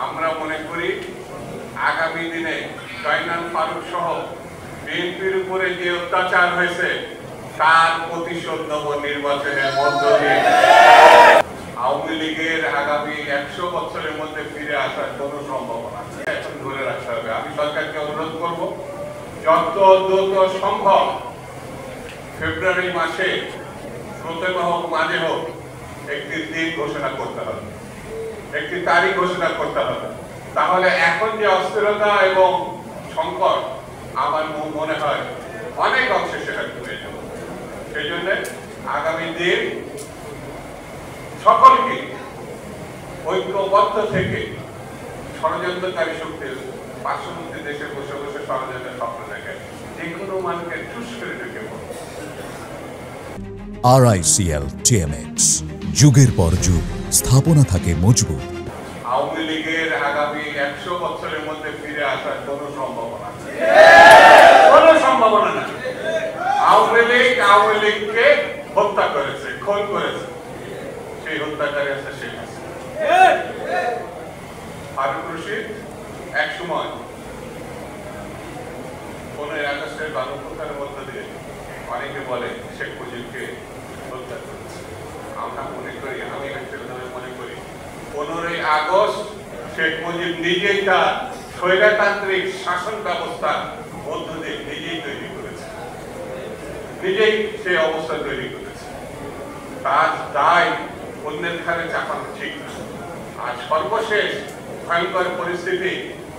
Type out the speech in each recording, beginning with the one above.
আমরা মনে করি আগামী দিনে জয়নাল ফারুক সহ বিএনপির উপরে যে অত্যাচার হয়েছে তার প্রতিশোধ নেব নির্বাচনের মধ্য দিয়ে। আওয়ামী লীগের আগামী 100 বছরের মধ্যে ফিরে আসার কোনো সম্ভাবনা এখন ধরে রাখতে হবে। আমি সরকারকে অনুরোধ করব যত দ্রুত সম্ভব ফেব্রুয়ারি মাসে প্রথমে হোক মাঝে হোক একটি দিন ঘোষণা করতে হবে, একটি তারিখ ঘোষণা করতে হবে। তাহলে এখন যে অস্থিরতা এবং সংকট আমার মনে হয় অনেক অংশে সেটা কমে যাবে। সেই জন্য আগামী দিন সকলকে ঐক্যবদ্ধ থেকে ষড়যন্ত্রকারী শক্তির পার্শ্ববর্তী দেশে বসে বসে ষড়যন্ত্রের স্বপ্ন দেখে যে কোনো মানুষকে ঠুস করে ঢুকে পড়ে। RICL TMX যুগের পর যুগ স্থাপনা থাকে মজবুত। আওয়ামী লীগের আগামী 100 বছরের মধ্যে ফিরে আসার কোনো সম্ভাবনা না। আওয়ামী লীগকে হত্যা করেছে, খুন করেছে, সেই হত্যাকারী আছে শেখ হাসিনা। ফারুক রশিদ এক সময় 15 আগস্টের গণহত্যার মধ্য দিয়ে অনেকে বলে শেখ মুজিবকে হত্যা করেছে। আমরা মনে করি, আমি ব্যক্তিগতভাবে মনে করি 15 আগস্ট শেখ মুজিব নিজেই তার স্বৈরতান্ত্রিক শাসন ব্যবস্থার মধ্য দিয়ে নিজেই তৈরি করেছে, নিজেই সেই অবস্থা তৈরি করেছে। তার দায় অন্যের ঘাড়ে চাপানো ঠিক না। আর সর্বশেষ ভয়ঙ্কর পরিস্থিতি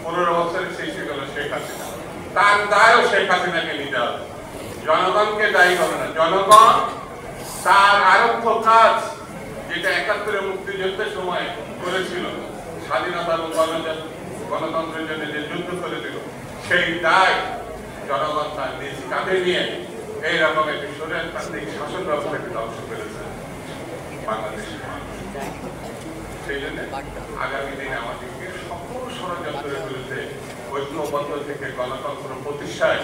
15 বছরের সৃষ্টি হলো শেখ হাসিনা, তার দায়ও শেখ হাসিনাকে নিতে হবে, জনগণকে দায়ী হবে না। জনগণ তার আরব্ধ কাজ যেটা 71 মুক্তিযুদ্ধের সময় করেছিল, স্বাধীনতা এবং গণতন্ত্রের জন্য যে যুদ্ধ করেছিল, সেই দায় জনগণ তার নিজ কাঁধে নিয়ে এইরকম একটি স্বৈরতান্ত্রিক শাসন ব্যবস্থাকে ধ্বংস করেছে বাংলাদেশের মানুষ। সেই জন্য আগামী দিনে আমাদেরকে সকল ষড়যন্ত্রের বিরুদ্ধে ঐক্যবদ্ধ থেকে গণতন্ত্র প্রতিষ্ঠায়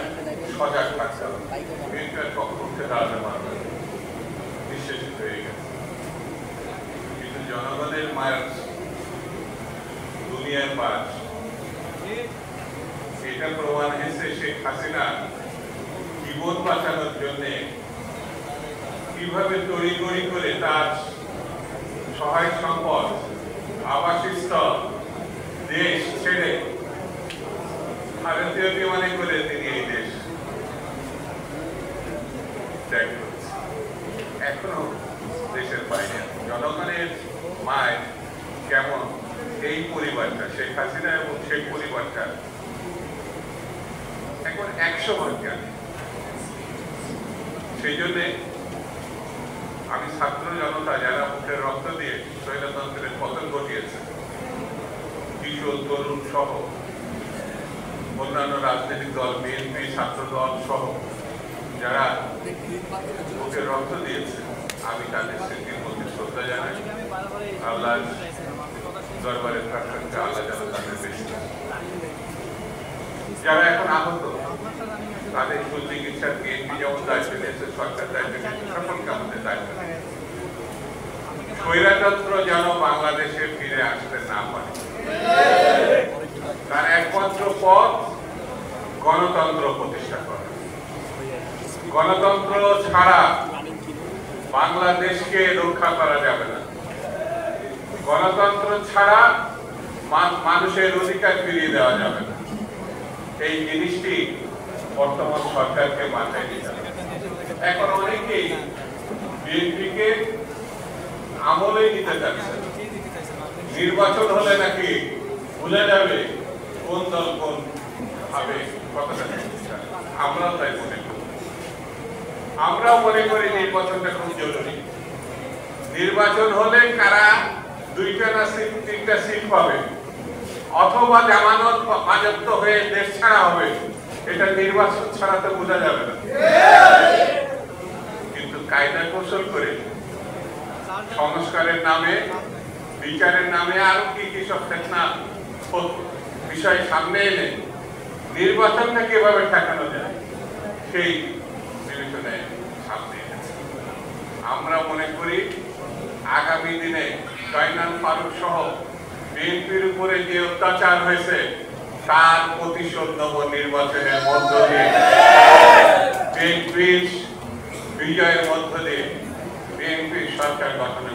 সজাগ থাকতে হবে। বিএনপির পক্ষ উঠে দাঁড়াতে পারবে নিঃশেষিত হয়ে গেছে, কিন্তু জনগণের মায়ের দুনিয়ার পাশ এটা প্রমাণ হয়েছে শেখ হাসিনা জীবন বাঁচানোর জন্য কিভাবে তড়িঘড়ি করে তার সহায় সম্পদ, আবাসস্থল, দেশ ছেড়ে ভারতীয় বিমানে করে তিনি এই দেশ ত্যাগ করেছেন। এখনো দেশের বাইরে জনগণের মায়ের কেমন এই পরিবারটা, শেখ হাসিনা এবং শেখ পরিবারটা এখন 100 ভাগ জ্ঞানী। সেই জন্যে আমি ছাত্র জনতা যারা মুখের রক্ত দিয়ে স্বৈরতন্ত্রের পতন ঘটিয়েছে, কিশোর তরুণ সহ অন্যান্য রাজনৈতিক দল, বিএনপি, ছাত্র দল সহ যারা মুখের রক্ত দিয়েছে, আমি তাদের স্মৃতির প্রতি শ্রদ্ধা জানাই। আল্লাহ দরবারে প্রার্থনা, আল্লাহ যেন তাদের বেশি। যারা এখন আহত তাদের সুচিকিৎসার বিএনপি যেমন দায়িত্ব নিয়েছে, সরকার দায়িত্ব নিয়েছে, সকলকে আমাদের দায়িত্ব নিয়েছে। স্বৈরতন্ত্র যেন বাংলাদেশে ফিরে আসতে না পারে, তার একমাত্র পথ গণতন্ত্র প্রতিষ্ঠা করা। গণতন্ত্র ছাড়া বাংলাদেশকে রক্ষা করা যাবে না। গণতন্ত্র ছাড়া মানুষের অধিকার ফিরিয়ে দেওয়া যাবে না। এই জিনিসটি বর্তমান সরকারকে মাথায় নিতে হবে। এখন অনেকেই বিএনপিকে আমলেই নিতে চাচ্ছে, নির্বাচন হলে নাকি ভুলে যাবে কোন দল কোন ভাবে কতটা। আমরাও তাই মনে করি। আমরাও মনে করি নির্বাচনটা খুব জরুরি। নির্বাচন হলে কারা 2টা না 3টা সিট পাবে, অথবা জামানত বাজেয়াপ্ত হয়ে দেশ ছাড়া হবে, এটা নির্বাচন ছাড়া তো বোঝা যাবে না। কিন্তু কায়দা কৌশল করে সংস্কারের নামে, বিচারের নামে আরো কি কি সব ফেতনা বিষয় সামনে এনে নির্বাচনটা কিভাবে ঠেকানো যায় সেই বিবেচনায় সামনে এনেছে। আমরা মনে করি আগামী দিনে জয়নাল ফারুক সহ বিএনপির উপরে যে অত্যাচার হয়েছে তার প্রতিশোধ নেব নির্বাচনের মধ্য দিয়ে, বিএনপির বিজয়ের মধ্য দিয়ে বিএনপির সরকার গঠনের